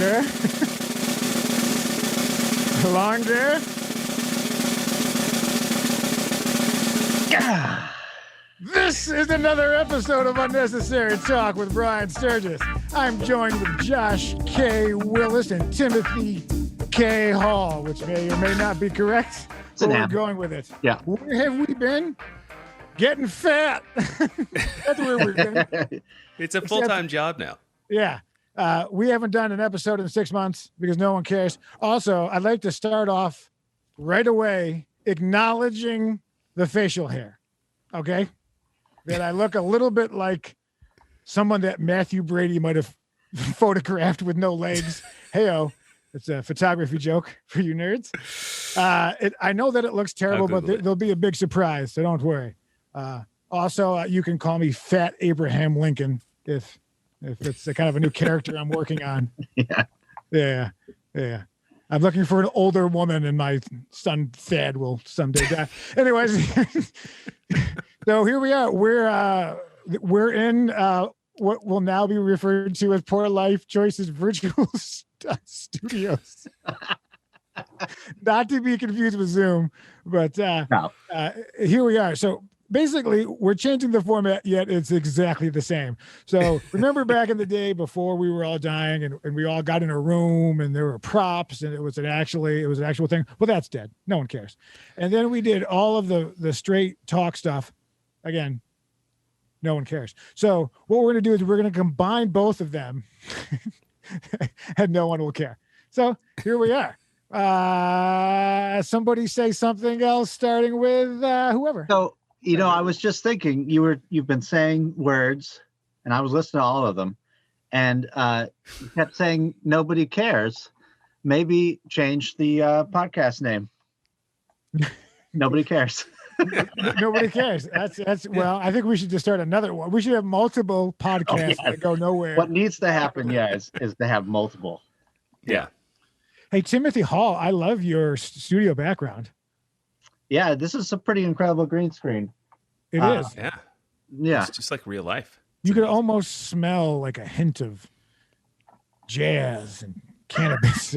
longer. Longer. This is another episode of Unnecessary Talk with Brian Sturges. I'm joined with Josh K. Willis and Timothy K. Hall, which may or may not be correct. But we're going with it. Yeah. Where have we been? Getting fat. That's where we've been. It's a full-time job now. Yeah. We haven't done an episode in 6 months because no one cares. Also, I'd like to start off right away acknowledging the facial hair. Okay? That I look a little bit like someone that Matthew Brady might have photographed with no legs. Hey-oh. It's a photography joke for you nerds. I know that it looks terrible, but there'll be a big surprise, so don't worry. Also, you can call me Fat Abraham Lincoln if it's a kind of a new character I'm working on. Yeah. I'm looking for an older woman, and my son Thad will someday die. Anyways, so here we are. We're in what will now be referred to as Poor Life Choices Virtual Studios. Not to be confused with Zoom, but here we are. So basically, we're changing the format, yet it's exactly the same. So remember back in the day before we were all dying and we all got in a room and there were props and it was an actual thing. Well, that's dead. No one cares. And then we did all of the straight talk stuff. Again, no one cares. So what we're going to do is we're going to combine both of them and no one will care. So here we are. Somebody say something else starting with whoever. So, I was just thinking you've been saying words and I was listening to all of them and you kept saying nobody cares. Maybe change the podcast name. Nobody cares. Nobody cares. That's well, I think we should just start another one. We should have multiple podcasts that go nowhere. What needs to happen, is to have multiple. Yeah. Hey, Timothy Hall, I love your studio background. Yeah, this is a pretty incredible green screen. It is. Yeah. It's just like real life. You could almost smell like a hint of jazz and cannabis.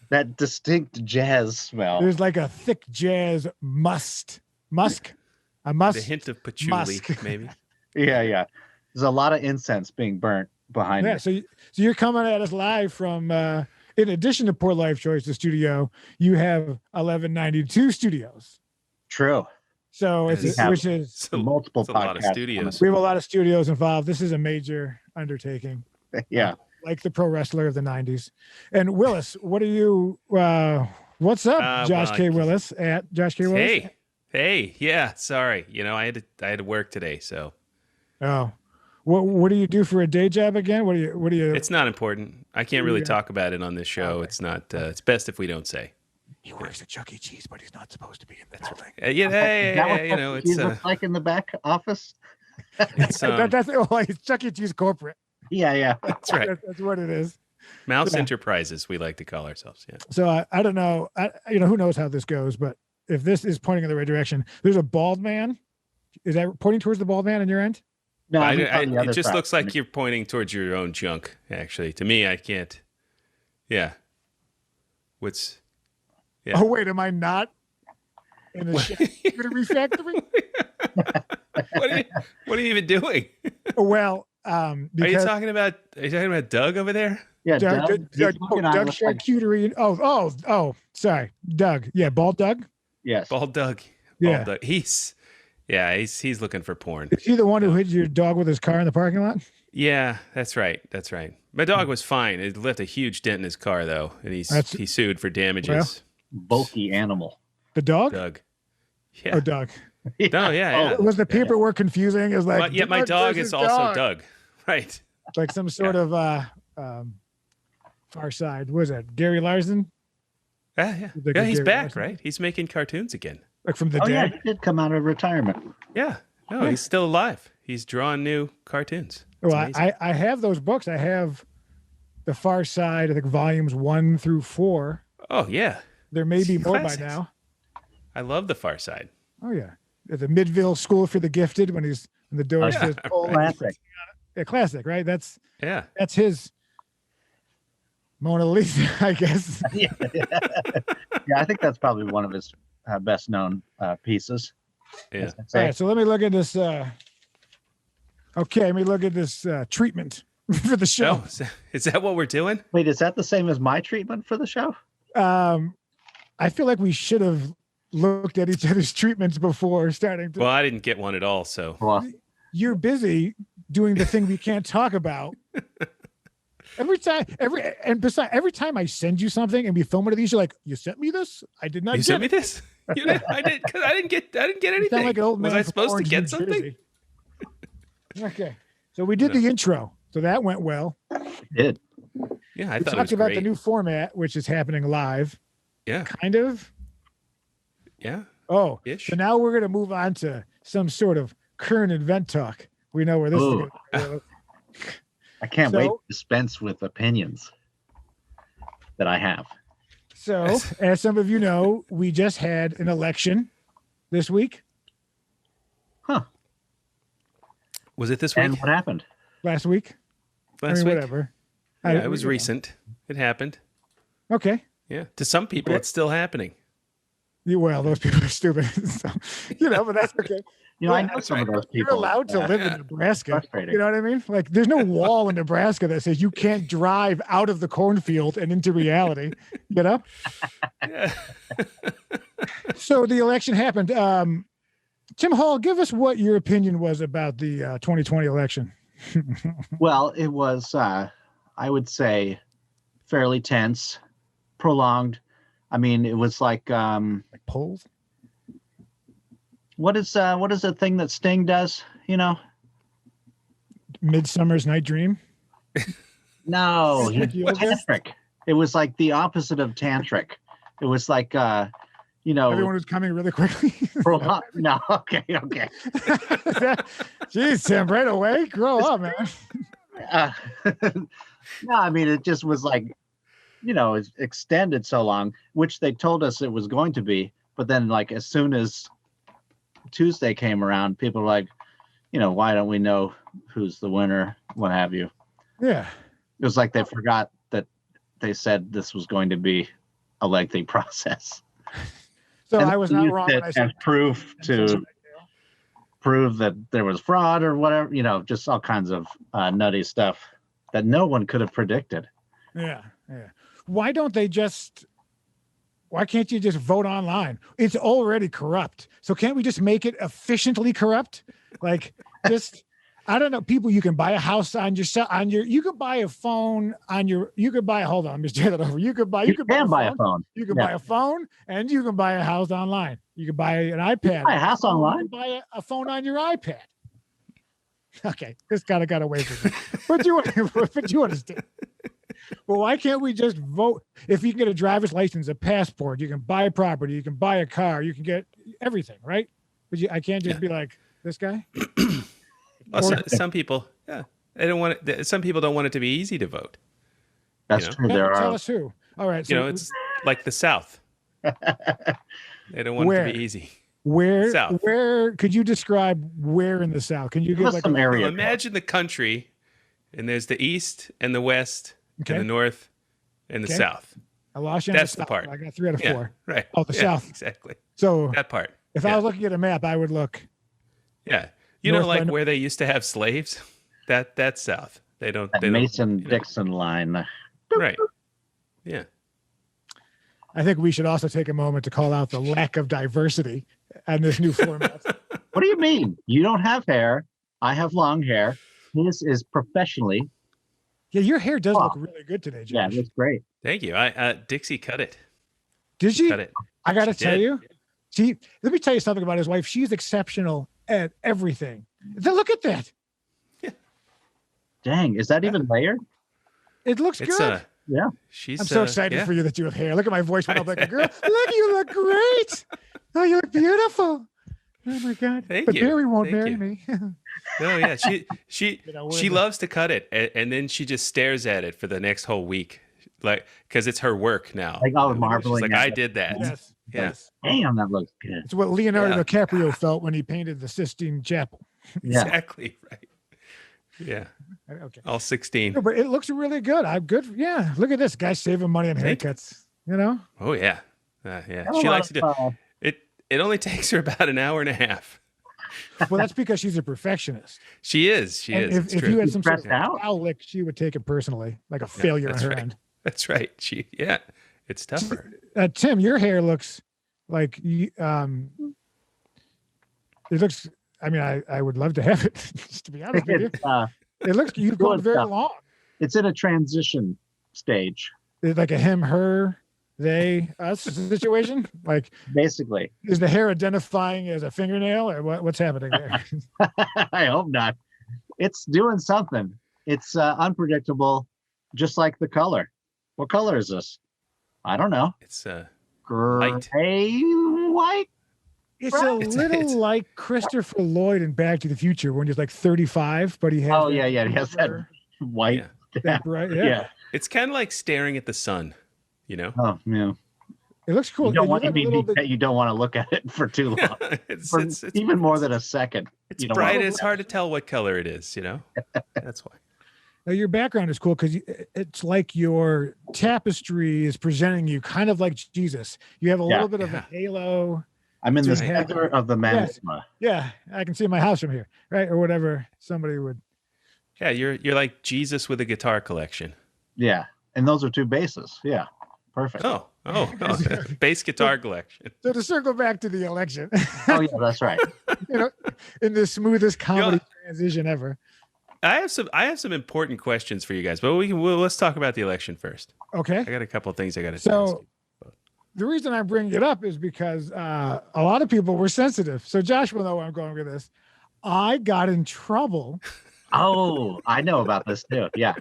That distinct jazz smell. There's like a thick jazz musk. The hint of patchouli, maybe. Yeah. There's a lot of incense being burnt behind it. So you're coming at us live from, in addition to Poor Life Choice, the studio, you have 1192 studios. True. So which is multiple podcasts. A lot of studios. We have a lot of studios involved. This is a major undertaking. Yeah. Like the pro wrestler of the 90s. And Willis, what are you, what's up, Josh K. Willis at Josh K. Willis? Hey, yeah, sorry. I had to work today, so. Oh, what do you do for a day job again? What do you? It's not important. I can't really talk about it on this show. Okay. It's not. It's best if we don't say. He works at Chuck E. Cheese, but he's not supposed to be in the building. It's like in the back office. It's it's Chuck E. Cheese corporate. Yeah. That's right. That's what it is. Mouse Enterprises, we like to call ourselves. Yeah. So I don't know. Who knows how this goes, but if this is pointing in the right direction, there's a bald man. Is that pointing towards the bald man on your end? No, it just looks like you're pointing towards your own junk, actually. To me, I can't. Yeah. Yeah. Oh, wait, am I not in the charcuterie factory? What are you even doing? Well, are you talking about Doug over there? Yeah, Doug Charcuterie. Oh, sorry. Doug. Yeah, Bald Doug? Yes. Bald Doug. Yeah. He's looking for porn. Is he the one who hit your dog with his car in the parking lot? Yeah, that's right. My dog was fine. It left a huge dent in his car, though, and he sued for damages. Bulky animal. The dog? Doug. Yeah. Oh, Doug. No, yeah. Was the paperwork confusing? It was like, my dog is also Doug. Right. Like some sort of Far Side. What was that? Gary Larson? Yeah. He's back, Larson. Right? He's making cartoons again. Like from the dead? Yeah, he did come out of retirement. Yeah. No, he's still alive. He's drawing new cartoons. Well, I have those books. I have The Far Side, I think volumes 1 through 4. Oh, yeah. There may be more by now. I love The Far Side. Oh, yeah. At the Midville School for the Gifted when the door says classic. Yeah, classic, right? That's his. Mona Lisa, I guess. Yeah, I think that's probably one of his best known pieces. Yeah. All right, so let me look at this. Okay, let me look at this treatment for the show. Oh, is that what we're doing? Wait, is that the same as my treatment for the show? I feel like we should have looked at each other's treatments before starting to. Well, I didn't get one at all, so. Well, You're busy doing the thing we can't talk about. Every time I send you something and we film one of these, you're like, "You sent me this? I did not. You sent me this? I didn't get anything. You sound like an old man Was I from supposed Orange, to get New something? Jersey. Okay, so we did the intro, so that went well. it did. Yeah, I We thought it talked was about great. the new format, which is happening live. Yeah, Kind of. yeah. Oh, Ish. so now we're going to move on to some sort of current event talk. We know where this is Ooh. going to go. I can't wait So- to dispense with opinions that I have. So, as some of you know, we just had an election this week, Was it this week? And what happened? last week. Last week? Whatever. Yeah, it was recent. It happened. Okay. Yeah. To some people, it's still happening. Well, those people are stupid. So, but that's okay. You know, I Yeah, know some of those You're people. allowed to live in Nebraska. Frustrating. You know what I mean? Like, there's no wall in Nebraska that says you can't drive out of the cornfield and into reality. You know? Yeah. So the election happened. Tim Hall, give us what your opinion was about the 2020 election. Well, it was, I would say, fairly tense, prolonged. I mean, it was like polls? what is the thing that Sting does? You know? Midsummer's Night Dream? No, Yoga? tantric. It was like the opposite of tantric. It was like Everyone was coming really quickly. no, okay. Jeez, Tim, right away. Grow up, man. No, I mean, it just was like, it's extended so long, which they told us it was going to be. But then, like, as soon as Tuesday came around, people were like, why don't we know who's the winner, what have you? Yeah. It was like they forgot that they said this was going to be a lengthy process. So And I was they not used wrong it when I said as proof that there was fraud or whatever, just all kinds of nutty stuff that no one could have predicted. Yeah. Why can't you just vote online? It's already corrupt. So can't we just make it efficiently corrupt? Like, just, I don't know, people, you can buy a house on you could buy a phone on hold on, let me just turn that over. You can buy a phone. You can buy a phone and you can buy a house online. You can buy an iPad. Buy a house online? You can buy a phone on your iPad. Okay, this kind of got away from me. But you understand. Well, why can't we just vote? If you can get a driver's license, a passport, you can buy a property, you can buy a car, you can get everything, right? But I can't just be like this guy. Well, some people, they don't want it. Some people don't want it to be easy to vote. That's true. Tell us who. All right. So it's like the South. They don't want it to be easy. South. Where could you describe where in the South? Can you give like some area? Well, imagine the country, and there's the East and the West and the North and the South. I lost you. That's the part. I got 3 out of 4. Right. Oh, the South. Exactly. So that part. If I was looking at a map, I would look. Yeah. North where they used to have slaves? That's South. They don't. That Mason-Dixon line. Right. Yeah. I think we should also take a moment to call out the lack of diversity on this new format. What do you mean? You don't have hair. I have long hair. This is professionally. Yeah, your hair does look really good today, Josh. Yeah, it looks great. Thank you. Dixie cut it. Did she? Cut it. I got to She tell did. you. Let me tell you something about his wife. She's exceptional at everything. Look at that. Dang, is that even layered? It looks good. Yeah. I'm so excited for you that you have hair. Look at my voice went up like a girl. Look, you look great. Oh, you look beautiful. Oh my God. Thank but you. Barry won't Thank marry you. me. No, yeah. She loves to cut it, and then she just stares at it for the next whole week, like because it's her work now. Like I was marveling. She's like, I did that. Yes. Yeah. Yes. Damn, that looks good. It's what Leonardo DiCaprio felt when he painted the Sistine Chapel. Yeah. Exactly right. Yeah. Okay. All 16. No, but it looks really good. I'm good. Yeah. Look at this guy saving money on Thank haircuts. You know? Oh yeah. Yeah. Got a She lot likes to do of, it. It only takes her about an hour and a half. Well, that's because she's a perfectionist. She is. She And is. It's if true. you had some sort of Stressed out? foul lick, she would take it personally, like a failure on that's her right. end. That's right. It's tougher. Tim, your hair looks like it looks. I mean, I would love to have it. Just to be honest with you, it looks you've gone very long. It's in a transition stage. It's like a him, her, they, us situation. Like basically, is the hair identifying as a fingernail, or what's happening there? I hope not. It's doing something. It's unpredictable, just like the color. What color is this? I don't know. It's Gray, light. white. It's a little like Christopher Lloyd in Back to the Future when he's like 35, but he has. Oh yeah, he has that white. Yeah. That bright, yeah. It's kind of like staring at the sun, you know? Oh yeah. It looks cool. You don't want bit, you don't want to look at it for too long. it's even more than a second. It's bright. It's hard to tell what color it is, you know? That's why. Now, your background is cool because it's like your tapestry is presenting you kind of like Jesus. You have a little bit of a halo. I'm in the center of the management. Yeah, I can see my house from here, right? Or whatever somebody would. Yeah, you're like Jesus with a guitar collection. Yeah, and those are two basses. Yeah, perfect. Oh, bass guitar collection. So to circle back to the election. Oh yeah, that's right. You know, in the smoothest comedy transition ever. I have some important questions for you guys, but let's talk about the election first. Okay. I got a couple of things I got to ask you. The reason I'm bringing it up is because a lot of people were sensitive. So Josh will know where I'm going with this. I got in trouble. Oh, I know about this too. Yeah.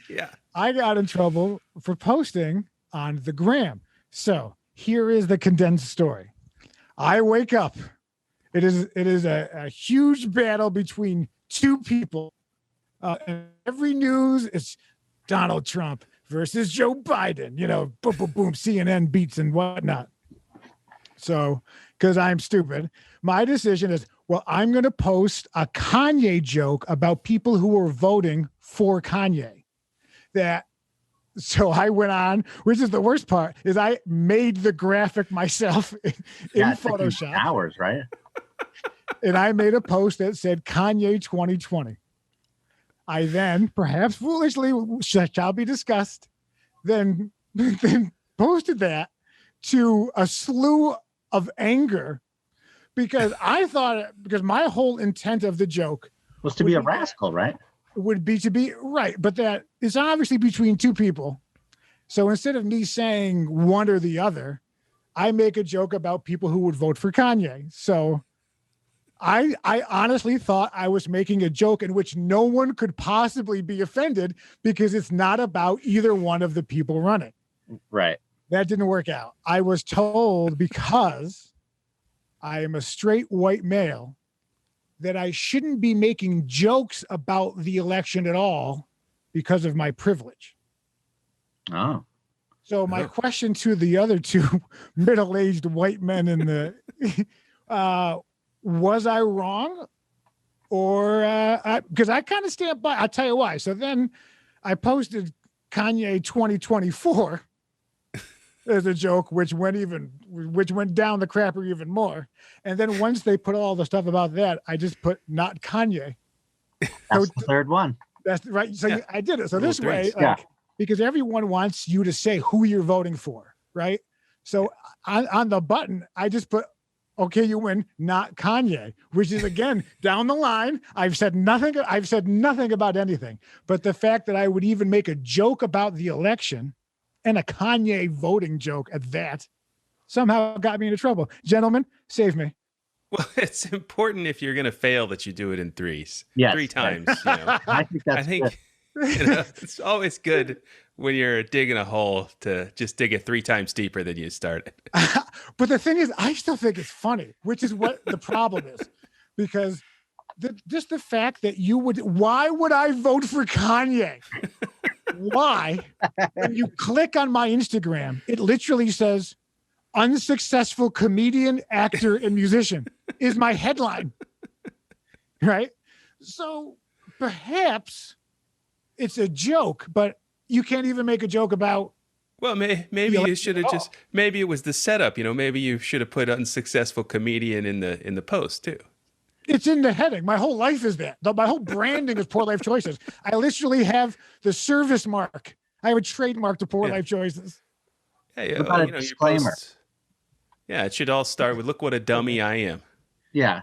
Yeah. I got in trouble for posting on the gram. So here is the condensed story. I wake up. It is a huge battle between two people. And every news is Donald Trump versus Joe Biden, you know, boom, boom, boom, CNN beats and whatnot. So, because I'm stupid, my decision is, well, I'm going to post a Kanye joke about people who were voting for Kanye. So I went on, which is the worst part, is I made the graphic myself in Photoshop. Hours, right? And I made a post that said Kanye 2020. I then, perhaps foolishly, shall be discussed, then posted that to a slew of anger because I thought, because my whole intent of the joke was to be a rascal, right? Would be to be right, but that is obviously between two people. So instead of me saying one or the other, I make a joke about people who would vote for Kanye. So I honestly thought I was making a joke in which no one could possibly be offended because it's not about either one of the people running. Right. That didn't work out. I was told because I am a straight white male that I shouldn't be making jokes about the election at all because of my privilege. Oh. So my question to the other two middle-aged white men in the was I wrong? Or because I kind of stand by, I'll tell you why. So then I posted Kanye 2024 as a joke, which went down the crapper even more. And then once they put all the stuff about that, I just put not Kanye. That's the third one. That's right. So I did it. So this way, because everyone wants you to say who you're voting for, right? So on the button, I just put, okay, you win, not Kanye, which is again down the line. I've said nothing about anything, but the fact that I would even make a joke about the election and a Kanye voting joke at that somehow got me into trouble. Gentlemen, save me. Well, it's important if you're going to fail that you do it in threes. Yes, 3 times. You know? I think it's always good when you're digging a hole to just dig it 3 times deeper than you started. But the thing is, I still think it's funny, which is what the problem is, because just the fact that why would I vote for Kanye? Why? When you click on my Instagram, it literally says unsuccessful comedian, actor, and musician is my headline. Right? So perhaps it's a joke, but you can't even make a joke about. Well, maybe you should have just. Maybe it was the setup. Maybe you should have put unsuccessful comedian in the post too. It's in the heading. My whole life is that. My whole branding is Poor Life Choices. I literally have the service mark. I have a trademark to Poor Life Choices. Hey, What about a disclaimer? It should all start with, "Look what a dummy I am." Yeah.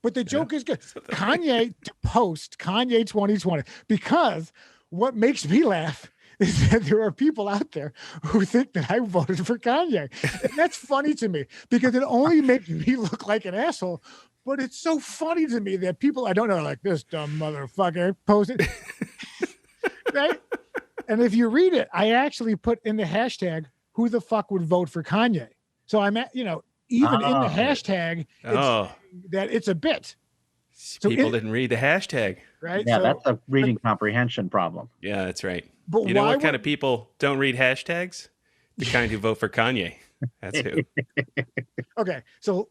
But the joke is good. Kanye to post Kanye 2020, because what makes me laugh is that there are people out there who think that I voted for Kanye. And that's funny to me because it only makes me look like an asshole. But it's so funny to me that people I don't know are like, this dumb motherfucker posted. Right? And if you read it, I actually put in the hashtag, who the fuck would vote for Kanye? So I'm at, even in the hashtag, that it's a bit. So people didn't read the hashtag. Right? Yeah, that's a reading comprehension problem. Yeah, that's right. But you know what kind of people don't read hashtags? The kind who vote for Kanye. That's who. Okay, so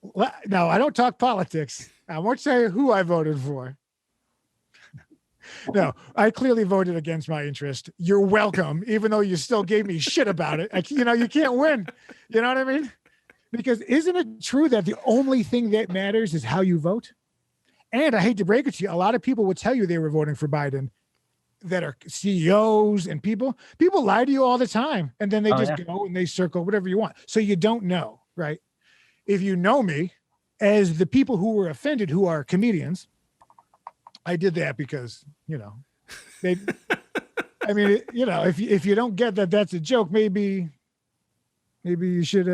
now I don't talk politics. I won't say who I voted for. No, I clearly voted against my interest. You're welcome, even though you still gave me shit about it. You can't win. You know what I mean? Because isn't it true that the only thing that matters is how you vote? And I hate to break it to you, a lot of people would tell you they were voting for Biden that are CEOs and people lie to you all the time. And then they go and they circle whatever you want. So you don't know, right? If you know me as the people who were offended, who are comedians, I did that because, they, I mean, if you don't get that that's a joke, maybe you should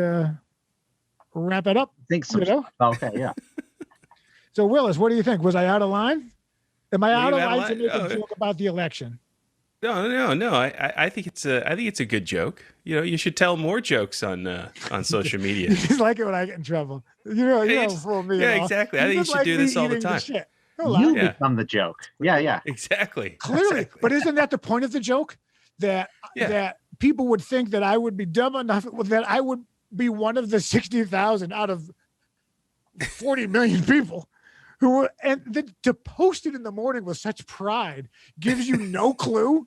wrap it up. Think so. Okay, yeah. So Willis, what do you think? Was I out of line? Am I out of line to make a joke about the election? No. I think it's a good joke. You should tell more jokes on social media. You just like it when I get in trouble. You don't fool me. Yeah, exactly. I think you should do this all the time. You become the joke. Yeah. Exactly. Clearly. But isn't that the point of the joke? That people would think that I would be dumb enough that I would be one of the 60,000 out of 40 million people who were, and to post it in the morning with such pride gives you no clue.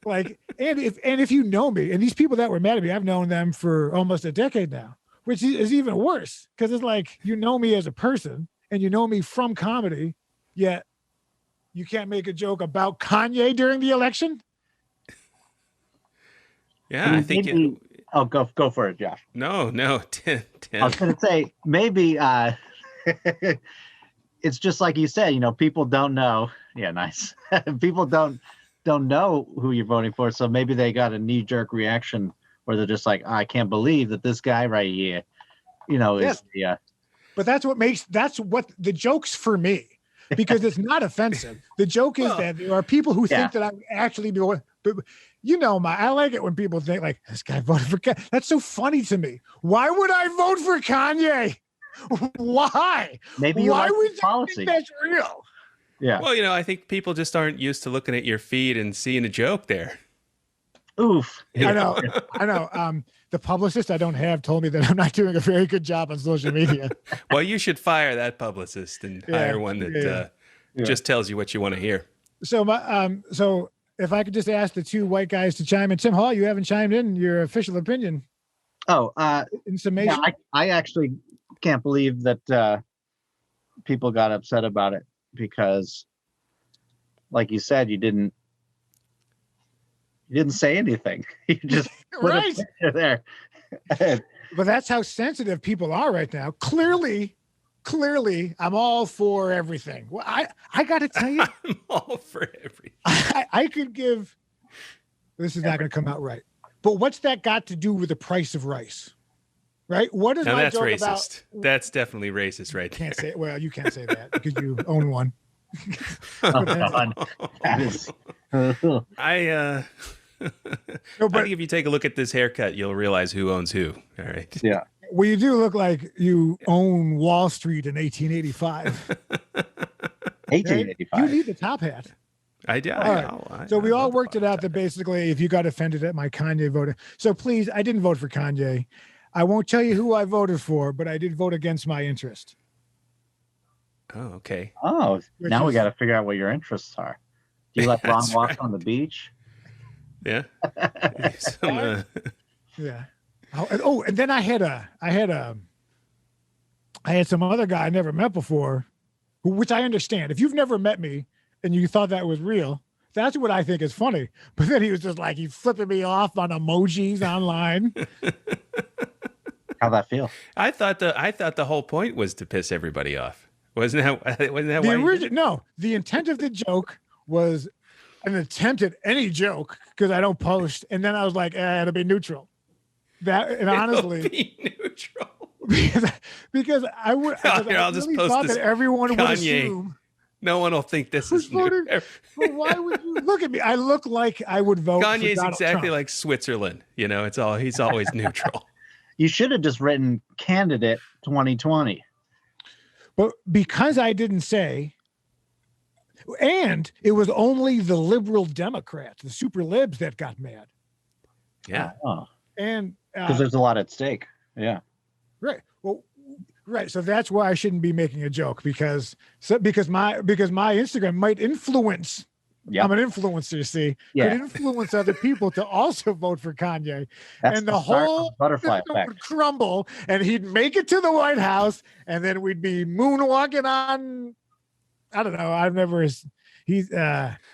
And if you know me, and these people that were mad at me, I've known them for almost a decade now, which is even worse because it's like, you know me as a person and you know me from comedy, yet you can't make a joke about Kanye during the election. Yeah, I think. Go for it, Josh. No, Tim. I was going to say maybe it's just like you said. People don't know. Yeah, nice. People don't know who you're voting for, so maybe they got a knee-jerk reaction where they're just like, I can't believe that this guy right here, is the. But that's what the joke's for me, because it's not offensive. The joke is that there are people who think that I would actually be. But I like it when people think like, this guy voted for Kanye. That's so funny to me. Why would I vote for Kanye? Why? Maybe you like would policy. You think that's real? Yeah. Well, I think people just aren't used to looking at your feed and seeing a joke there. Oof. I know. The publicist I don't have told me that I'm not doing a very good job on social media. Well, you should fire that publicist and hire one that just tells you what you want to hear. So so if I could just ask the two white guys to chime in. Tim Hall, you haven't chimed in your official opinion. In summation? Yeah, I actually can't believe that people got upset about it because, like you said, you didn't say anything. You just put a picture there. But that's how sensitive people are right now. Clearly, I'm all for everything. Well, I got to tell you, I'm all for everything. I could give. This is not going to come out right. But what's that got to do with the price of rice? Right? What is my that's joke racist. About? That's definitely racist, right? Can't say. Well, you can't say that because you own one. That is. I think if you take a look at this haircut, you'll realize who owns who. All right. Yeah. Well, you do look like you own Wall Street in 1885. 1885. You need the top hat. I do. So we all worked it out that basically, if you got offended at my Kanye voting, so please, I didn't vote for Kanye. I won't tell you who I voted for, but I did vote against my interest. Oh, okay. Oh, now we got to figure out what your interests are. Do you like long That's walks right. on the beach? Yeah. Yeah. And then I had some other guy I never met before, which I understand. If you've never met me and you thought that was real, that's what I think is funny. But then he was just like, he's flipping me off on emojis online. How'd that feel? I thought the whole point was to piss everybody off. Wasn't that The why you did it? No, the intent of the joke was an attempt at any joke because I don't post. And then I was like, it'll be neutral. And honestly, be neutral. because I would. I'll just post thought this that everyone would Kanye. assume. No one will think this is new. But why would you look at me? I look like I would vote. Kanye's for Donald exactly Trump. like Switzerland. He's always neutral. You should have just written candidate 2020. But because I didn't say, and it was only the liberal Democrats, the super libs, that got mad. Yeah. And Because there's a lot at stake. Yeah. right. Well, right. So that's why I shouldn't be making a joke because my Instagram might influence. Yeah. I'm an influencer, you see. Yeah. Could influence other people to also vote for Kanye. That's and the start of whole butterfly system effect. would crumble and he'd make it to the White House and then we'd be moonwalking on. I don't know. I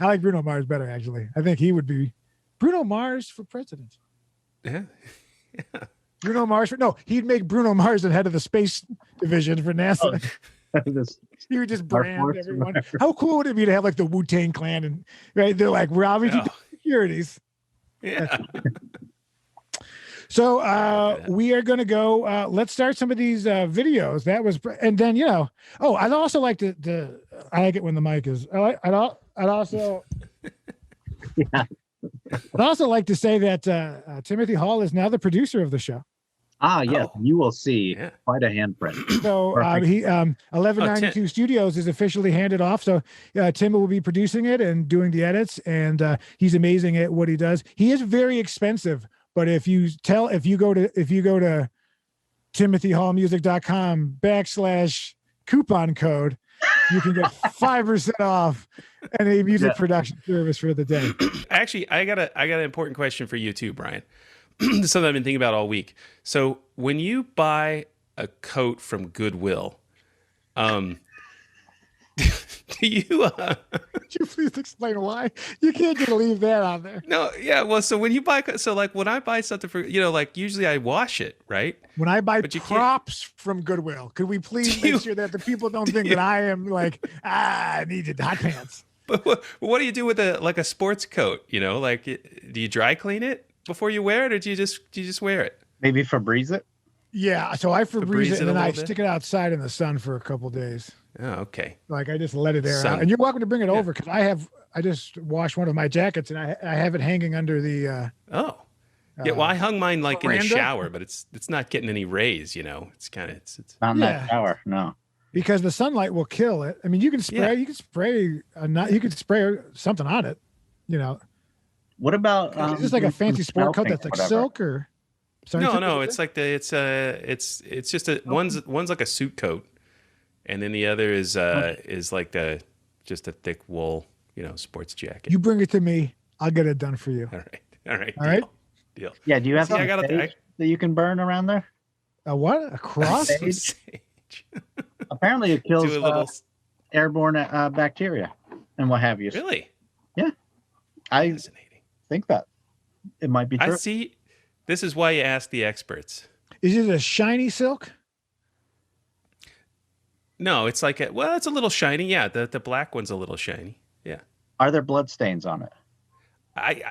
like Bruno Mars better, actually. I think he would be Bruno Mars for president. Yeah. Bruno Mars he'd make Bruno Mars the head of the space division for NASA. He would just brand Force, everyone. How cool would it be to have like the Wu-Tang Clan and right? They're like, we're obviously securities. Yeah. So we are going to go. Let's start some of these videos. That was, and then I'd also like to. I like it when the mic is. I'd also. Yeah. I'd also like to say that Timothy Hall is now the producer of the show. Ah, yes, Oh. you will see Yeah. quite a handprint. So he 1192 Studios is officially handed off. So Tim will be producing it and doing the edits, and he's amazing at what he does. He is very expensive, but if you go to timothyhallmusic.com/coupon code, you can get 5% off any music production service for the day. Actually, I got an important question for you too, Brian. Something I've been thinking about all week. So when you buy a coat from Goodwill, do you? Could you please explain why? You can't just leave that on there. No, yeah. Well, so when you buy, when I buy something for, usually I wash it, right? When I buy But you can't- props from Goodwill, could we please make sure that the people don't think that I am like, I needed hot pants? But what do you do with a sports coat? Do you dry clean it before you wear it, or do you just wear it? Maybe Febreze it. Yeah, so I Febreze Febreze it it and a then I little bit? stick it outside in the sun for a couple days. Oh, okay. Like I just let it air Sun. out. And you're welcome to bring it over because I just washed one of my jackets and I have it hanging under the. Oh, yeah. Well, I hung mine in the veranda? shower, but it's not getting any rays. It's kind of it's. Not in Yeah. that shower. No. Because the sunlight will kill it. I mean, you can spray. You can spray. You can spray something on it. What about Is this like a fancy sport coat that's like silk or? Sorry, No. It's like it's just one's like a suit coat, and then the other is like just a thick wool sports jacket. You bring it to me. I'll get it done for you. All right. All right. Deal. Yeah. Do you have See, I some got sage that you can burn around there? A what? A cross? Sage? Apparently, it kills Do a little. airborne bacteria and what have you. Really? I Fascinating. think that it might be true. I see. This is why you ask the experts. Is it a shiny silk? No, it's like it's a little shiny. Yeah, the black one's a little shiny. Yeah. Are there blood stains on it?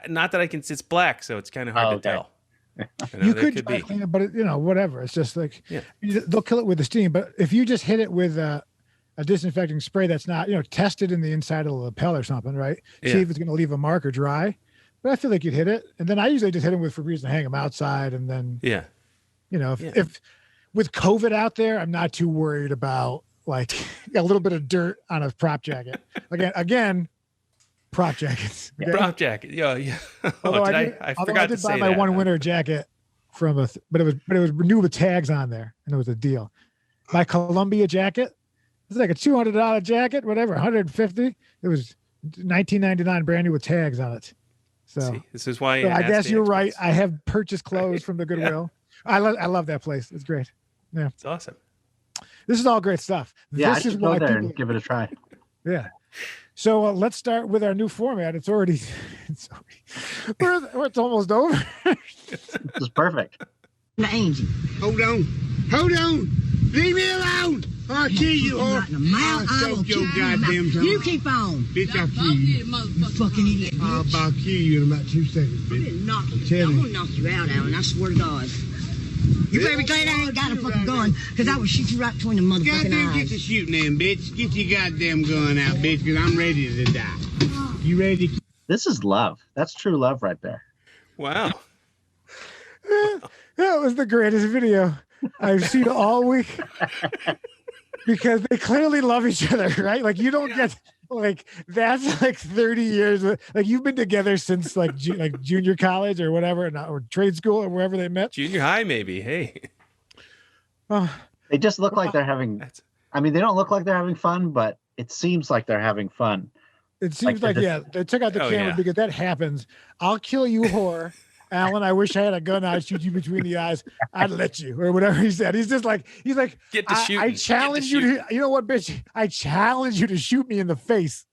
Not that I can. It's black, so it's kind of hard to okay. tell. You There could dry clean it, but whatever. It's just like Yeah. they'll kill it with the steam. But if you just hit it with a disinfecting spray that's not tested in the inside of the lapel or something, right? See Yeah. if it's going to leave a mark or dry. But I feel like you'd hit it, and then I usually just hit them with Febreze and hang them outside, and then Yeah. if with COVID out there, I'm not too worried about like a little bit of dirt on a prop jacket. Again, prop jackets. Okay? Prop jacket. Yeah. Although I forgot I to did buy say my that. one winter jacket from but it was new with tags on there, and it was a deal. My Columbia jacket, it's like a $200 jacket, whatever, 150. It was $19.99, brand new with tags on it. So, See, this is why so I ask guess the you're right. experts. I have purchased clothes from the Goodwill. I love that place. It's great. Yeah, It's awesome. this is all great stuff. Yeah, This I is should go why there people. and give it a try. Yeah. So let's start with our new format. It's already it's almost over. This is perfect. Angie. Hold on. Leave me alone. I'll kill you, whore. I'll choke your goddamn tongue. You keep on. Bitch, I'll kill you. You fucking idiot, I'll bitch. about kill you in about 2 seconds, I'm bitch. gonna knock you. Tell I'm me. gonna knock you out, Alan. I swear to God. You better be glad I ain't got a fucking gun, because I would shoot you right between the motherfucking Goddamn, get to eyes. shooting then, bitch. Get your goddamn gun out, bitch, because I'm ready to die. You ready to This is love. That's true love right there. Wow. That was the greatest video I've seen all week because they clearly love each other, right? Like you don't get like that's like 30 years. Like you've been together since like junior college or whatever, or trade school or wherever they met. Junior high, maybe. Hey. Oh, They just look like they're having. That's I mean, they don't look like they're having fun, but it seems like they're having fun. it seems like, they're yeah, they took out the Oh, camera yeah. because that happens. I'll kill you, whore. Alan, I wish I had a gun. I'd shoot you between the eyes. I'd let you, or whatever he said. He's like, get to shooting. I Get to challenge you shooting. to, you know what, bitch? I challenge you to shoot me in the face.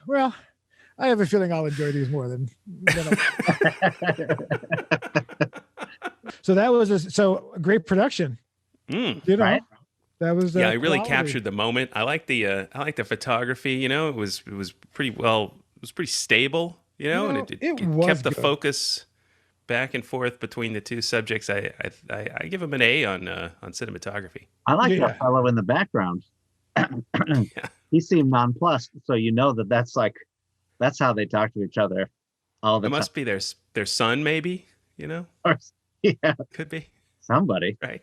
Well, I have a feeling I'll enjoy these more than So that was a great production. Mm. You know, Right. that was Yeah, it really quality. captured the moment. I like the photography. You know, it was pretty well. It was pretty stable. You know, and it was kept the good. focus back and forth between the two subjects. I give him an A on cinematography. I like Yeah. that fellow in the background. Yeah. He seemed nonplussed, so you know that's how they talk to each other all the It must be their son, maybe. You know, time. Yeah, could be somebody. right.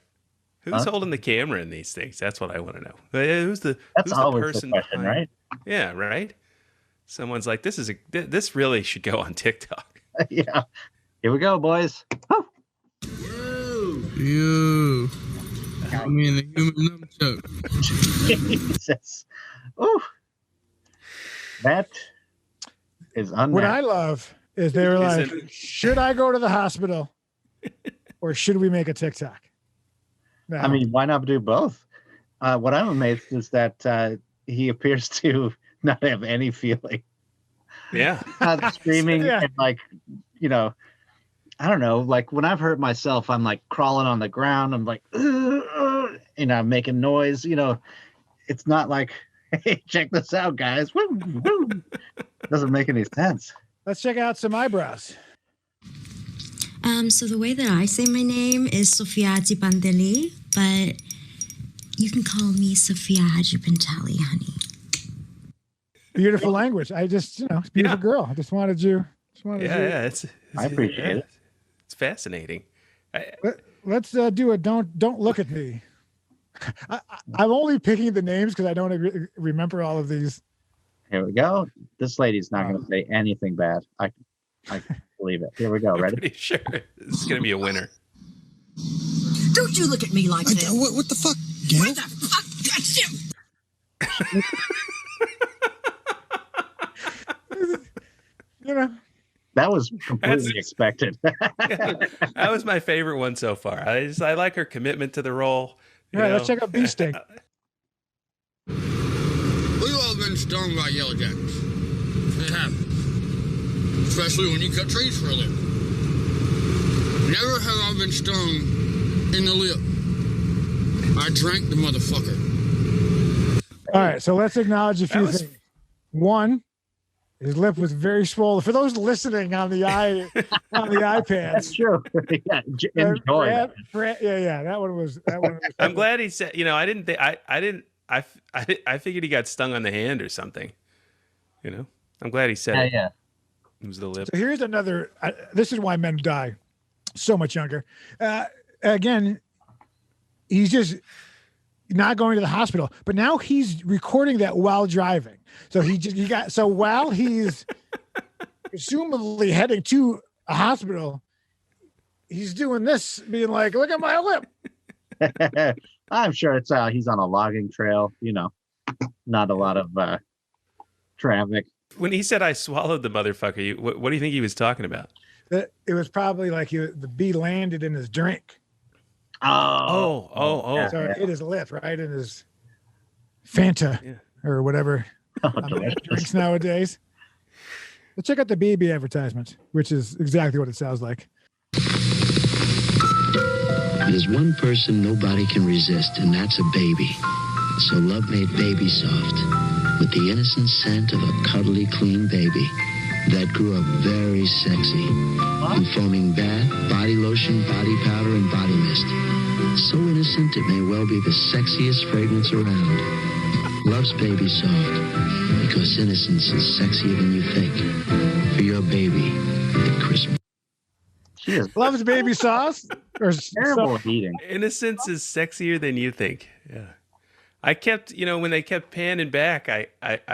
Who's Huh? holding the camera in these things? That's what I want to know. Who's the That's who's the always person the question, behind- right? Yeah, right. Someone's like, this really should go on TikTok. Yeah. Here we go, boys. Oh, You. I mean, the human nunchuck. Jesus. Ooh. That is What unnatural. I love is they were like, Isn't- should I go to the hospital or should we make a TikTok? Now, I mean, why not do both? What I'm amazed is that he appears to not have any feeling. Yeah. Screaming Yeah. and like, you know, I don't know. Like when I've hurt myself, I'm like crawling on the ground. I'm like, and I'm making noise. You know, it's not like, hey, check this out, guys. Woo, woo. Doesn't make any sense. let's check out some eyebrows. So the way that I say my name is Sofia Hajipanteli, but you can call me Sofia Hajipantali, honey. Beautiful language. I just, it's beautiful Yeah. girl. I just wanted you. Yeah. It's I appreciate it. It's fascinating. Let's do a don't look at me. I'm only picking the names because I don't remember all of these. Here we go. This lady's not going to say anything bad. I believe it. Here we go. I'm Ready? pretty sure this is going to be a winner. Don't you look at me like that. What the fuck, Gail? What the fuck? That was completely expected. That was my favorite one so far. I like her commitment to the role. you Yeah, let's know. check out Bee Sting. We've all been stung by yellow jackets. It happens. Especially when you cut trees for a living. Never have I been stung in the lip. I drank the motherfucker. All right, so let's acknowledge a few was- things. One, his lip was very swollen. For those listening on the iPads, That's true. Yeah, enjoy that. That one was. I'm glad he said. I didn't. I figured he got stung on the hand or something. I'm glad he said it. Yeah. It was the lip. So here's another. This is why men die so much younger. Again, he's just not going to the hospital, but now he's recording that while driving. So while he's presumably heading to a hospital, he's doing this, being like, "Look at my lip." I'm sure it's he's on a logging trail. Not a lot of Traffic. When he said I swallowed the motherfucker, what do you think he was talking about? It was probably like the bee landed in his drink. Oh. Yeah. So it is lit, right? In his Fanta or whatever drinks nowadays. Let's check out the baby advertisement, which is exactly what it sounds like. There's one person nobody can resist, and that's a baby. So Love made Baby Soft with the innocent scent of a cuddly, clean baby that grew up very sexy, informing bath, body lotion, body powder, and body mist. So innocent it may well be the sexiest fragrance around. Love's Baby Soft, because innocence is sexier than you think. For your baby at Christmas. She is Loves baby sauce or terrible at eating. Innocence is sexier than you think. Yeah. I kept, when they kept panning back, I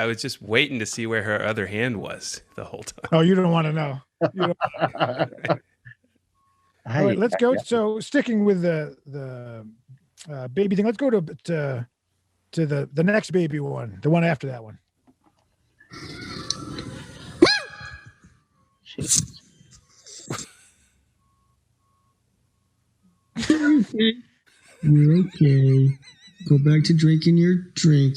was just waiting to see where her other hand was the whole time. Oh, you don't want to know. All right, let's go. So sticking with the baby thing, let's go to the next baby one, the one after that one. You're okay. Go back to drinking your drink.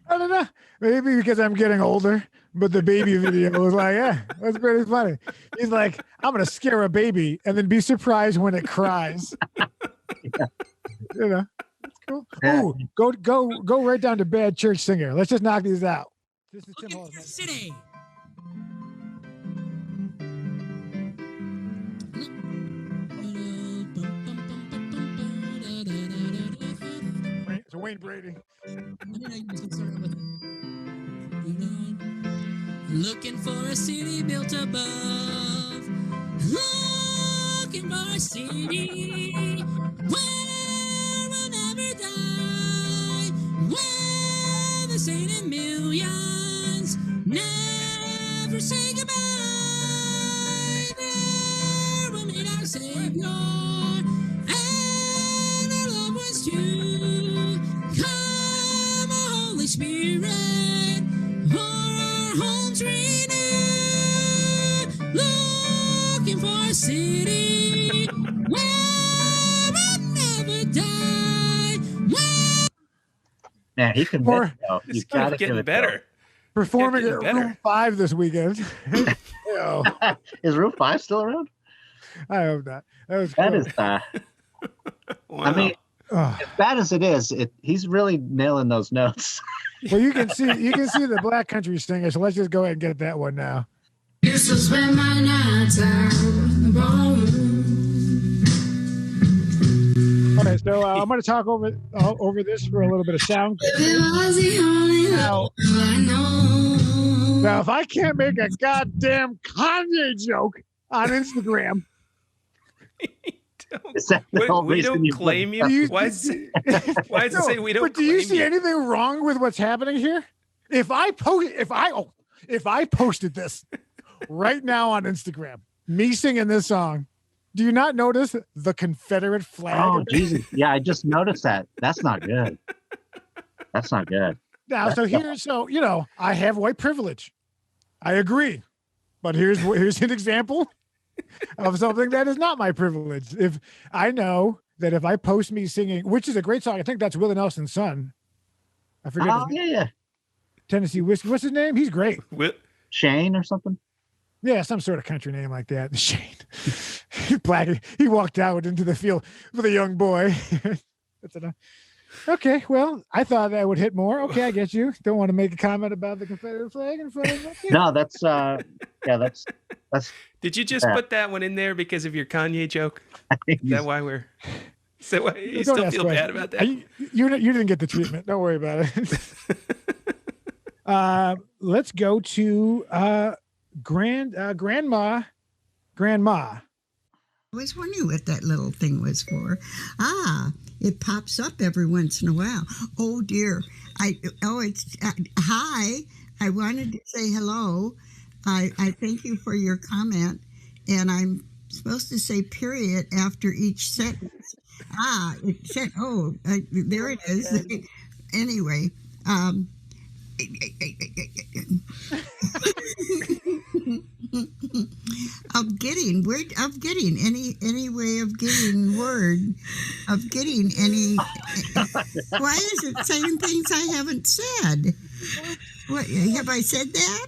I don't know. Maybe because I'm getting older, but the baby video was like, yeah, that's pretty funny. He's like, I'm going to scare a baby and then be surprised when it cries. That's cool. Ooh, go right down to bad church singer. Let's just knock these out. This is Tim Hall's City. It's Wayne Brady. Looking for a city built above. Looking for a city where we'll never die. Where the saint in millions never say goodbye. There we'll meet our Savior and our loved ones too. Come, Holy Spirit, for our homes renewed. Looking for a city where we'll never die. Man, he can Or- It's getting better. Performing Kept at getting Room 5 this weekend. Ew. Is Room 5 still around? I hope not. That was cool. That is Wow. I mean, Oh. as bad as it is, he's really nailing those notes. Well, you can see the Black Country Singer, so let's just go ahead and get that one now. Used to spend my nights out in the ballroom. Okay, so I'm going to talk over this for a little bit of sound. It was the only love I know. Now, if I can't make a goddamn Kanye joke on Instagram, Is that the whole We reason don't you claim put- you. Why does it say we don't but do you claim see anything wrong with what's happening here? If I posted this right now on Instagram, me singing this song, do you not notice the Confederate flag? Oh, Jesus. Yeah, I just noticed that. That's not good. That's not good. Now, I have white privilege. I agree. But here's an example of something that is not my privilege. If I know that if I post me singing, which is a great song, I think that's Willie Nelson's son. I forget Oh, his name. yeah. Tennessee Whiskey. What's his name? He's great. Shane or something? Yeah, some sort of country name like that. Shane. Black. He walked out into the field with a young boy. That's enough. Okay, well, I thought that would hit more. Okay, I get you. Don't want to make a comment about the Confederate flag in front of me. No, that's that's Did you just put that one in there because of your Kanye joke? Is that why you Don't still ask feel questions. bad about that? You didn't get the treatment. Don't worry about it. Let's go to grandma. I was wondering what that little thing was for. It pops up every once in a while. Oh dear. It's hi. I wanted to say hello. I thank you for your comment, and I'm supposed to say period after each sentence. It said, there it is. Anyway, of getting any way of getting word of getting any. Why is it saying things I haven't said? What have I said that?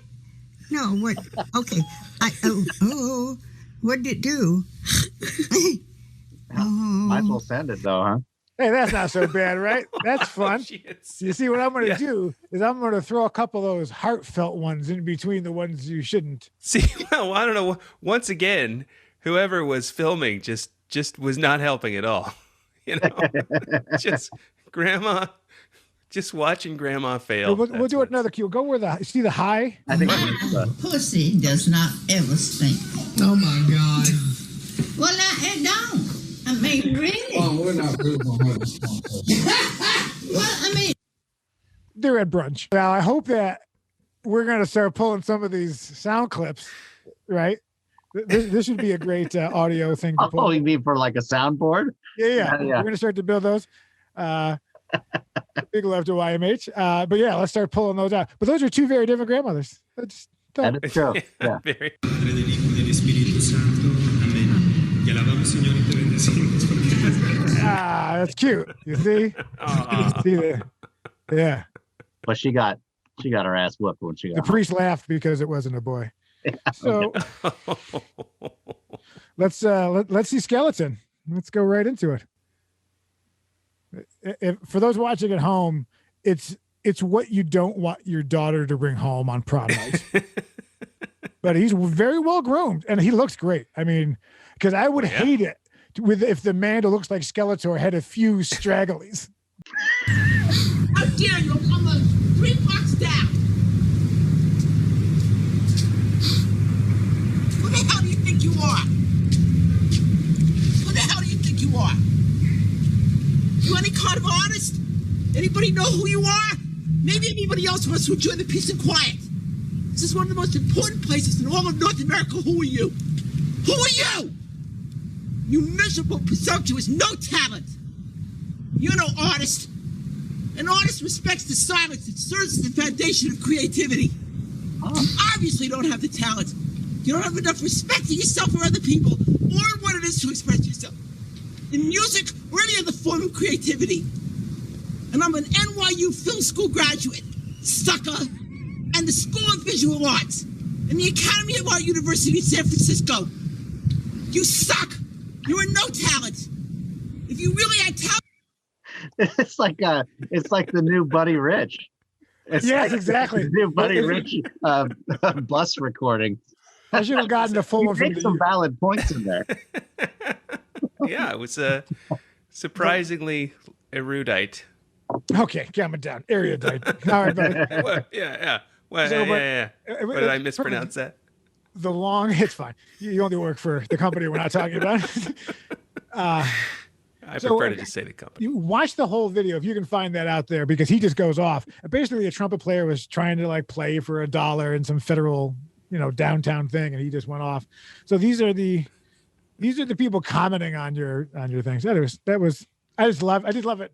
No. What? Okay. What did it do? Might as well send it though, huh? Hey, that's not so bad, right? That's fun. You see, what I'm going to do is I'm going to throw a couple of those heartfelt ones in between the ones you shouldn't. See, well, I don't know. Once again, whoever was filming just was not helping at all. You know, just grandma, just watching grandma fail. We'll do it another cue. Go where see the high. I think pussy does not ever stink. Oh my God. Well, now it don't. I mean, really. Oh, we're not rude on her. Well, I mean, they're at brunch. Now, I hope that we're going to start pulling some of these sound clips, right? This should be a great audio thing to pull. Oh, you mean for like a soundboard? Yeah. We're going to start to build those. Big love to YMH. But yeah, let's start pulling those out. But those are two very different grandmothers. That is true. Yeah. Very. That's cute. You see? Yeah. But she got her ass whooped when she got the priest laughed because it wasn't a boy. So let's see skeleton. Let's go right into it. For those watching at home, it's what you don't want your daughter to bring home on prom night. But he's very well groomed and he looks great. I mean, because I would hate it if the man who looks like Skeletor had a few stragglies. How dare you? I'm 3 blocks down. Who the hell do you think you are? Who the hell do you think you are? You any kind of artist? Anybody know who you are? Maybe anybody else wants to enjoy the peace and quiet. This is one of the most important places in all of North America. Who are you? Who are you? You miserable, presumptuous, no talent. You're no artist. An artist respects the silence that serves as the foundation of creativity. You obviously don't have the talent. You don't have enough respect for yourself or other people, or what it is to express yourself in music or any other form of creativity. And I'm an NYU film school graduate, sucker, and the School of Visual Arts, and the Academy of Art University in San Francisco. You suck. You're a no talent. If you really had talent. It's like the new Buddy Rich. Yes, exactly. The new Buddy Rich bus recording. I should have gotten the full one. Make some valid points in there. Yeah, it was surprisingly erudite. Okay, calm it down. Erudite. All right, buddy. Well, yeah. Well, yeah. What, did I mispronounce that? It's fine. You only work for the company we're not talking about. I prefer to just say the company. You watch the whole video if you can find that out there, because he just goes off. Basically, a trumpet player was trying to like play for $1 in some federal, downtown thing, and he just went off. So these are the people commenting on your things. I just love it.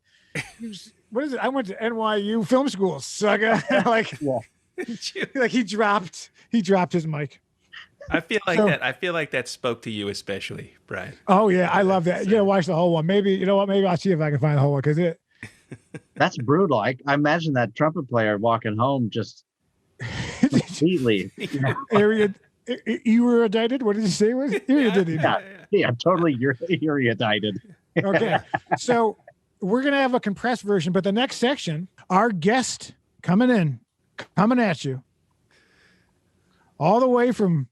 What is it? I went to NYU film school, sucker. Like he dropped his mic. I feel like that spoke to you especially, Brian. Oh yeah, I love that. You watch the whole one. Maybe maybe I'll see if I can find the whole one, because that's brutal. I imagine that trumpet player walking home just completely erudited. What did you say? Erudited. Yeah, totally erudited. Okay, so we're gonna have a compressed version, but the next section, our guest coming at you, all the way from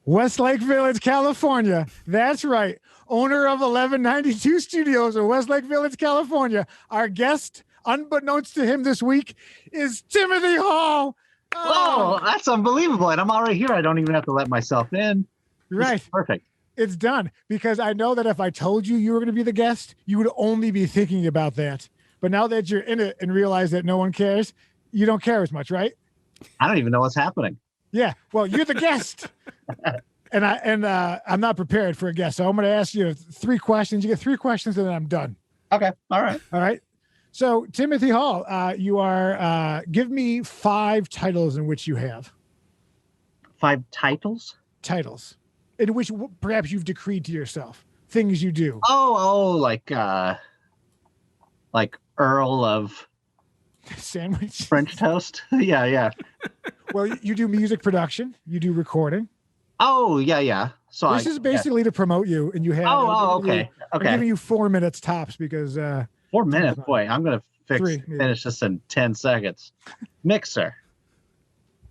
Westlake Village, California. That's right. Owner of 1192 Studios in Westlake Village, California. Our guest, unbeknownst to him this week, is Timothy Hall. Oh, that's unbelievable. And I'm already here. I don't even have to let myself in. Right. Perfect. It's done. Because I know that if I told you were going to be the guest, you would only be thinking about that. But now that you're in it and realize that no one cares, you don't care as much, right? I don't even know what's happening. Yeah, well, you're the guest, and I'm not prepared for a guest, so I'm going to ask you 3 questions. You get 3 questions, and then I'm done. Okay, all right. So Timothy Hall, you are. Give me 5 titles in which you have 5 titles. Titles in which perhaps you've decreed to yourself things you do. Like Earl of Sandwich. French toast. Yeah. Well, you do music production. You do recording. Oh, yeah. So this is basically to promote you, and you have. Okay. I'm giving you 4 minutes tops because 4 minutes. Boy, I'm gonna Three, finish this in 10 seconds. Mixer,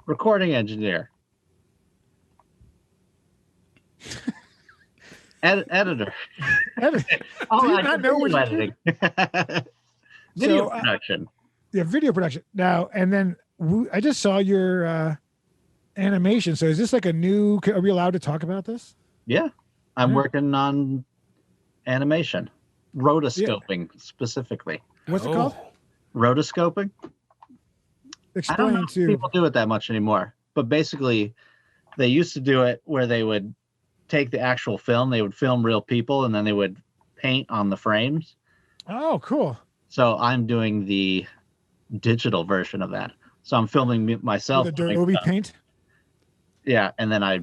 recording engineer, editor. Do you not know what editing? Video production. Yeah, video production. Now, and then I just saw your animation. So is this like a new? Are we allowed to talk about this? Yeah, I'm working on animation, rotoscoping specifically. What's it called? Rotoscoping. I don't know if people do it that much anymore, but basically, they used to do it where they would take the actual film, they would film real people, and then they would paint on the frames. Oh, cool. So I'm doing the digital version of that. So I'm filming myself. With Adobe Paint. Yeah, and then I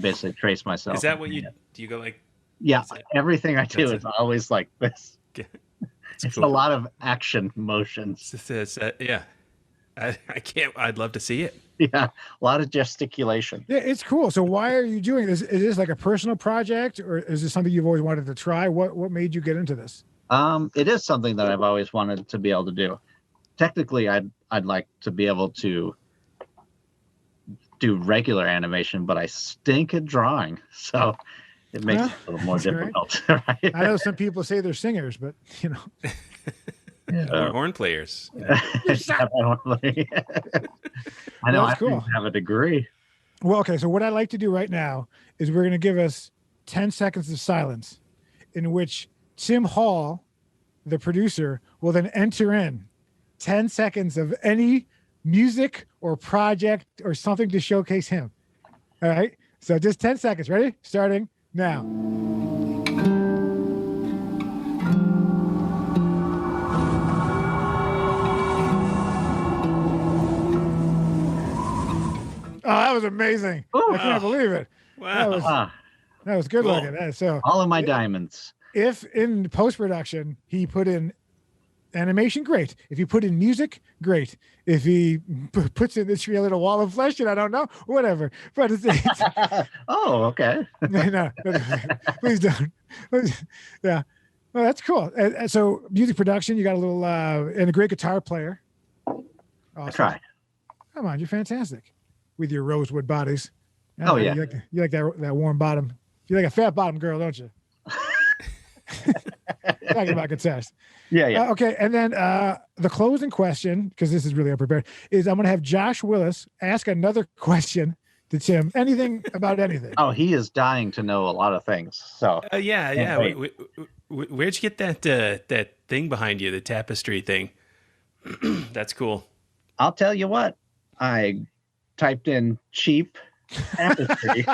basically trace myself. Is that what do you go like? Yeah, everything I do is always like this. It's cool. a lot of action motions. Yeah, I can't. I'd love to see it. Yeah, a lot of gesticulation. Yeah, it's cool. So why are you doing this? Is this like a personal project, or is this something you've always wanted to try? What made you get into this? It is something that I've always wanted to be able to do. Technically, I'd like to be able to do regular animation, but I stink at drawing, so it makes it a little more difficult. Right? I know some people say they're singers, but you know, or horn players. I know. I don't have a degree. Well, okay. So what I like to do right now is we're going to give us 10 seconds of silence, in which Tim Hall, the producer, will then enter in 10 seconds of any music or project or something to showcase him. All right. So just 10 seconds. Ready? Starting now. Oh, that was amazing. Ooh. I can't believe it. Wow. That was good looking. So all of my diamonds. If in post-production he put in animation, great. If he put in music, great. If he puts in this tree a little wall of flesh, and I don't know, whatever. But it's oh, okay. No, please don't. Yeah. Well, that's cool. So music production, you got a little and a great guitar player. Awesome. I try. Come on, you're fantastic with your rosewood bodies. Oh yeah. You like that warm bottom. You like a fat bottom girl, don't you? Talking about guitars. Yeah. Okay, and then the closing question, because this is really unprepared, is I'm going to have Josh Willis ask another question to Tim. Anything about anything. Oh, he is dying to know a lot of things. So. Yeah. Where'd you get that thing behind you, the tapestry thing? That's cool. I'll tell you what. I typed in cheap tapestry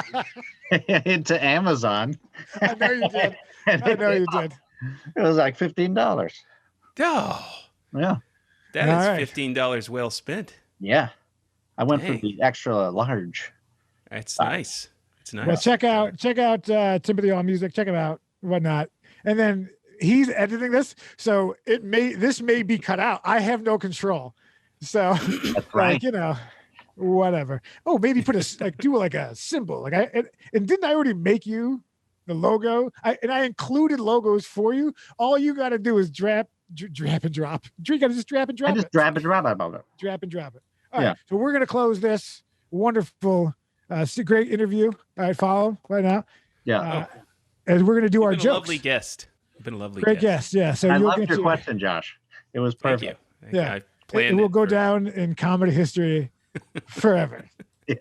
into Amazon. I know you did. It was like $15. Oh, yeah. That is $15 well spent. Yeah, I went for the extra large. That's nice. It's nice. Well, check out Timothy on Music. Check him out, whatnot, and then he's editing this, so this may be cut out. I have no control. So, that's right. Like, whatever. Oh, maybe put do a symbol. And didn't I already make you the logo? I included logos for you. All you got to do is drop and drop. You got to just drop and drop. I just drop and drop about it. Drop and drop it. All right. So we're gonna close this wonderful, great interview. All right, follow right now. Yeah. And we're gonna do our jokes. Lovely guest. You've been a lovely great guest. Yeah. So I loved your question, Josh. It was perfect. Thank you. Yeah. It will go down in comedy history forever. Yeah.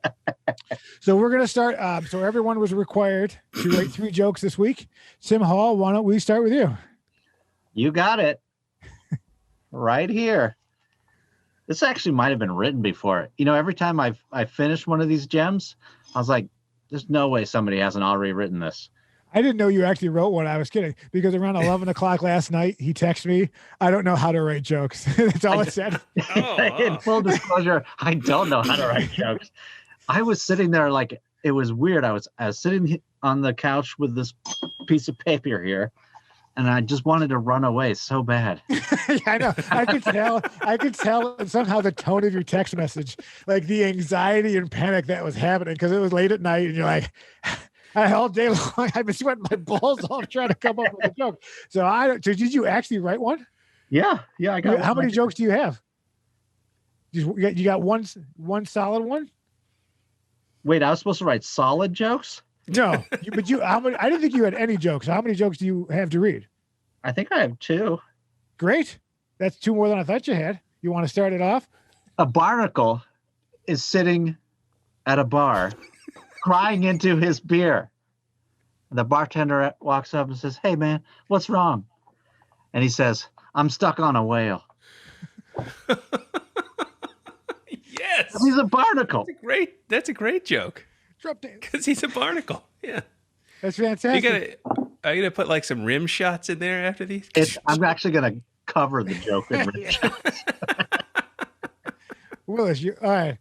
So we're going to start. So everyone was required to write 3 jokes this week. Tim Hall, why don't we start with you? You got it. Right here. This actually might have been written before. Every time I finished one of these gems, I was like, there's no way somebody hasn't already written this. I didn't know you actually wrote one. I was kidding because around 11 o'clock last night, he texted me, I don't know how to write jokes. That's all it said. In full disclosure, I don't know how to write jokes. I was sitting there like, it was weird. I was sitting on the couch with this piece of paper here, and I just wanted to run away so bad. Yeah, I know. I could tell somehow the tone of your text message, like the anxiety and panic that was happening because it was late at night and you're like, all day long, I've been sweating my balls off trying to come up with a joke. So so did you actually write one? Yeah. I got. How many jokes do you have? You got one solid one? Wait, I was supposed to write solid jokes? No, how many? I didn't think you had any jokes. How many jokes do you have to read? I think I have 2. Great. That's 2 more than I thought you had. You want to start it off? A barnacle is sitting at a bar crying into his beer. The bartender walks up and says, "Hey, man, what's wrong?" And he says, "I'm stuck on a whale." Yes. He's a barnacle. That's a great joke. Drop dance. Because he's a barnacle. Yeah. That's fantastic. Are you gonna put like some rim shots in there after these? I'm actually gonna cover the joke in rim shots. Willis, all right.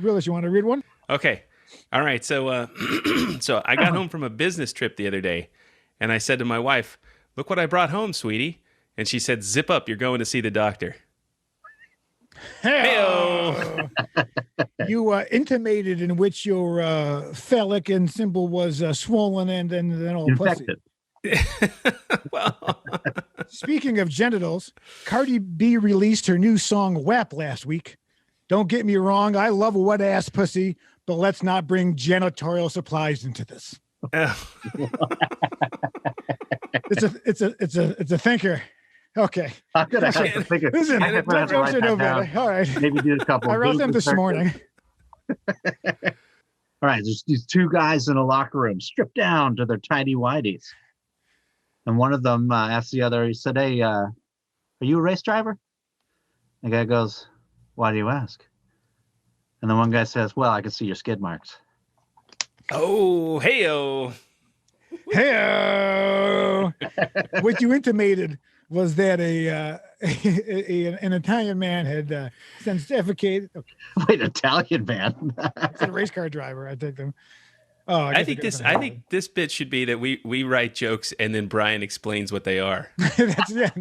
Willis, you want to read one? Okay. All right. So so I got home from a business trip the other day, and I said to my wife, "Look what I brought home, sweetie." And she said, "Zip up, you're going to see the doctor." Hey-o. You intimated in which your phallic and symbol was swollen and then all infected. Well, speaking of genitals, Cardi B released her new song WAP last week. Don't get me wrong, I love a wet ass pussy, but let's not bring janitorial supplies into this. It's a thinker. Okay. I'm gonna have to figure. Listen, my jokes are no better. All right. Maybe do a couple. I wrote them this morning. All right, there's these 2 guys in a locker room, stripped down to their tidy whities, and one of them asked the other. He said, "Hey, are you a race driver?" The guy goes, "Why do you ask?" And the one guy says, "Well, I can see your skid marks." oh, hey-o. Hey, what you intimated was that an Italian man had since defecated. Wait, Italian man? It's a race car driver, I think. Oh, I think this bit should be that we write jokes and then Brian explains what they are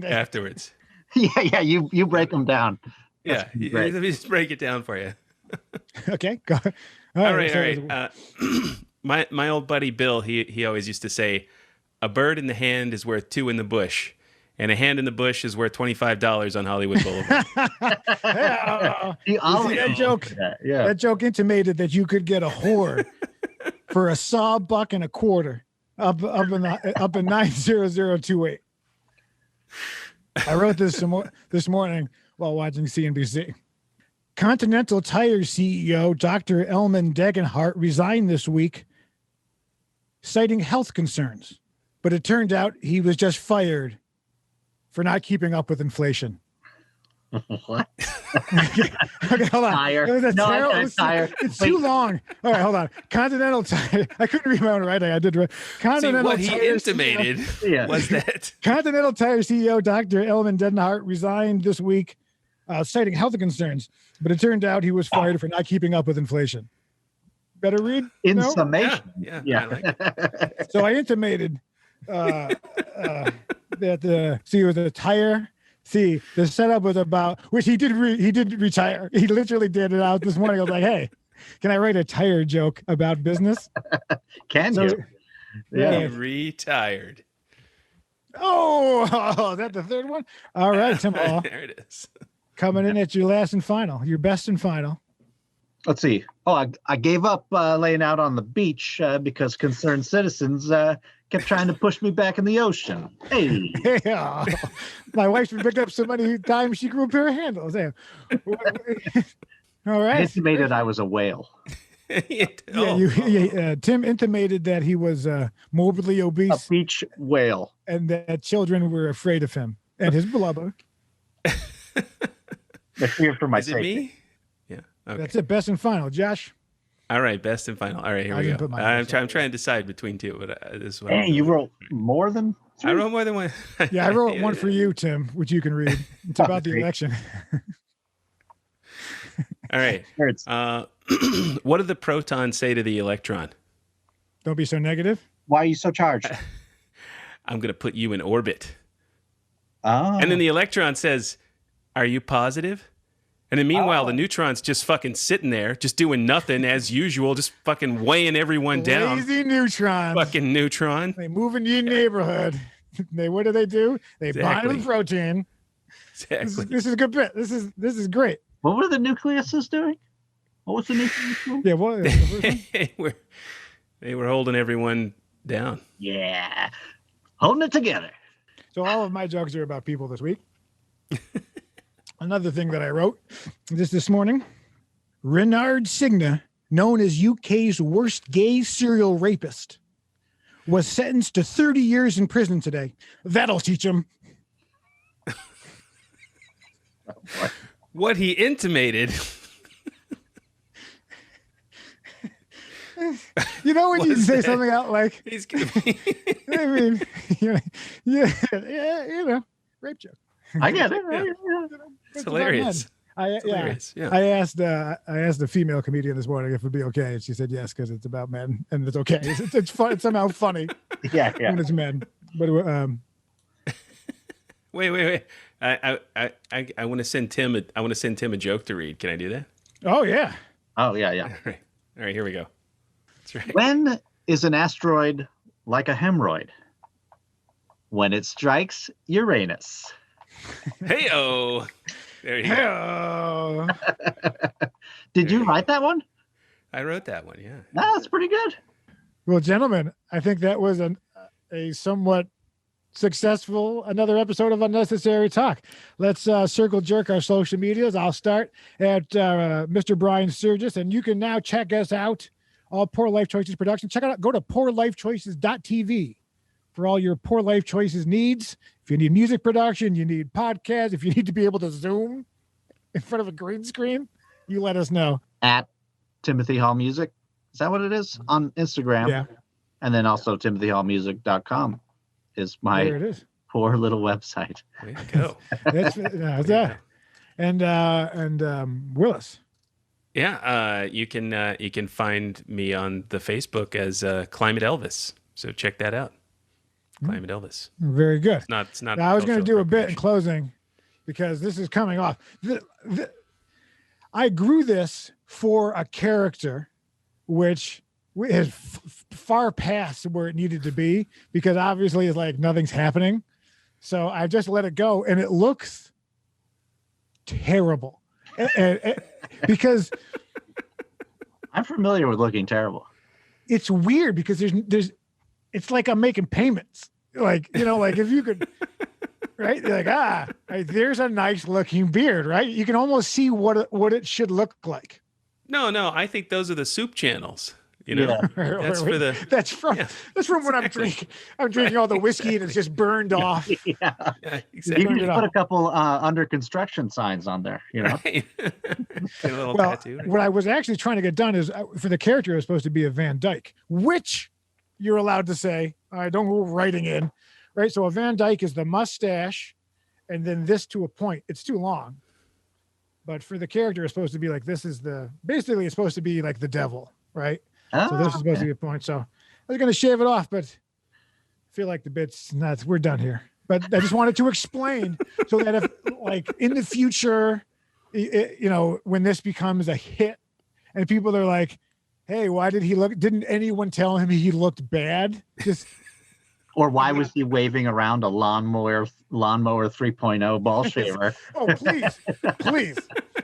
afterwards. Yeah. You break them down. Yeah, let me just break it down for you. Okay, go. All right. My old buddy Bill, he always used to say, "A bird in the hand is worth 2 in the bush, and a hand in the bush is worth $25 on Hollywood Boulevard." That joke intimated that you could get a whore for a $1.25 up in 90028. I wrote this this morning while watching CNBC. Continental Tire CEO Dr. Elman Degenhart resigned this week, citing health concerns, but it turned out he was just fired for not keeping up with inflation. What? Okay, hold on. Tire. Tire. It's too long. All right, hold on. Continental Tire. I couldn't read my own writing. I did. Continental what he Tire intimated was that Continental Tire CEO Dr. Elman Degenhart resigned this week, citing health concerns, but it turned out he was fired for not keeping up with inflation. Better read? In summation. Yeah. Yeah. I like it. So I intimated that with the tire. See, the setup was about which he did retire. He literally did it out this morning. I was like, "Hey, can I write a tire joke about business?" Can you? Yeah. He retired. Oh, is that the third one? All right, Tim Hall. There it is. Coming in at your last and final, your best and final. Let's see. Oh, I gave up laying out on the beach because concerned citizens kept trying to push me back in the ocean. Hey. Yeah. My wife's been picked up so many times she grew a pair of handles. Hey. All right. I intimated I was a whale. Tim intimated that he was morbidly obese. A beach whale. And that children were afraid of him and his blubber. They feared for my safety. Is it me? Yeah. Okay. That's it. Best and final. Josh? All right, best and final. All right, here I we didn't go. put mine I'm down. trying to decide between two, but this is what Hey, you wrote more than I wrote more than one. Yeah, I wrote one for you, Tim, which you can read. It's about the election. All right. What do the protons say to the electron? Don't be so negative. Why are you so charged? I'm going to put you in orbit. Oh. And then the electron says, are you positive? And then meanwhile, the neutron's just fucking sitting there, just doing nothing as usual, just fucking weighing everyone down. Lazy neutrons. Fucking neutron. They move into your neighborhood. What do? They bind with protein. Exactly. This is a good bit. This is great. What were the nucleuses doing? What was the nucleus doing? Yeah, what? They were holding everyone down. Yeah. Holding it together. So all of my jokes are about people this week. Another thing that I wrote this morning, Renard Signa, known as UK's worst gay serial rapist, was sentenced to 30 years in prison today. That'll teach him. What he intimated. You know when you say something out like, he's gonna be... I mean, yeah, rape joke. I get it. It's hilarious. Hilarious. Yeah. I asked the female comedian this morning if it'd be okay, and she said yes because it's about men and it's okay. It's fun. It's somehow funny. Yeah. When it's men. But wait. I want to send Tim. I want to send Tim a joke to read. Can I do that? Oh yeah. Oh yeah. All right. Here we go. That's right. When is an asteroid like a hemorrhoid? When it strikes Uranus. Hey-oh. There you go. Did you write that one? I wrote that one, yeah. No, that's pretty good. Well, gentlemen, I think that was a somewhat successful another episode of Unnecessary Talk. Let's circle jerk our social medias. I'll start at Mr. Brian Sturges, and you can now check us out, all Poor Life Choices production. Check it out. Go to poorlifechoices.tv for all your Poor Life Choices needs. If you need music production, you need podcasts, if you need to be able to Zoom in front of a green screen, you let us know. At Timothy Hall Music. Is that what it is? On Instagram. Yeah. And then also timothyhallmusic.com is my There it is. poor little website. Way to go. That's and Willis. Yeah, you can find me on the Facebook as Climate Elvis. So check that out. Climate Elvis. Very good. It's not. Now, I was going to do a bit in closing because this is coming off. I grew this for a character which is far past where it needed to be because obviously it's like nothing's happening. So I just let it go, and it looks terrible. Because I'm familiar with looking terrible. It's weird because there's it's like I'm making payments. Like, like if you could, right? Like, there's a nice looking beard, right? You can almost see what it should look like. No, I think those are the soup channels. That's from when I'm drinking. I'm drinking all the whiskey and it's just burned off. Yeah, exactly. You can just put a couple under construction signs on there. Right. A little well, tattoo. Right? What I was actually trying to get done is for the character, it was supposed to be a Van Dyke, which you're allowed to say. I don't go writing in, right? So a Van Dyke is the mustache, and then this to a point. It's too long, but for the character, it's supposed to be like this is basically it's supposed to be like the devil, right? So this is supposed to be a point. So I was going to shave it off, but I feel like the bit's nuts. We're done here. But I just wanted to explain so that if, like, in the future, when this becomes a hit, and people are like, "Hey, why did he look? Didn't anyone tell him he looked bad?" Just or why was he waving around a lawnmower 3.0 ball shaver? Oh, please.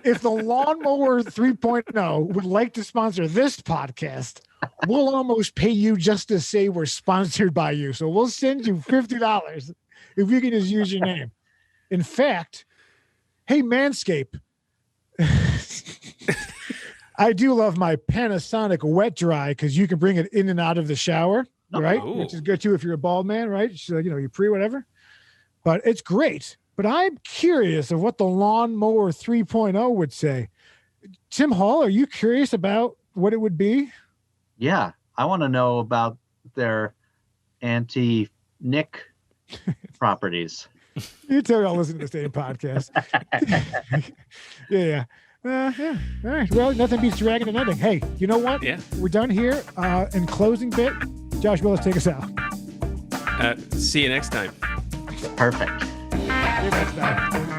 If the Lawnmower 3.0 would like to sponsor this podcast, we'll almost pay you just to say we're sponsored by you. So we'll send you $50 if you can just use your name. In fact, hey, Manscaped, I do love my Panasonic Wet Dry because you can bring it in and out of the shower, right? Ooh. Which is good too if you're a bald man, right? So, you pre whatever. But it's great. But I'm curious of what the Lawnmower 3.0 would say. Tim Hall, are you curious about what it would be? Yeah, I want to know about their anti-nick properties. You tell me I'll listen to the same podcast. Yeah. Yeah. All right. Well, nothing beats dragging and ending. Hey, you know what? Yeah. We're done here. In closing bit, Josh Willis, take us out. See you next time. Perfect. See you next time.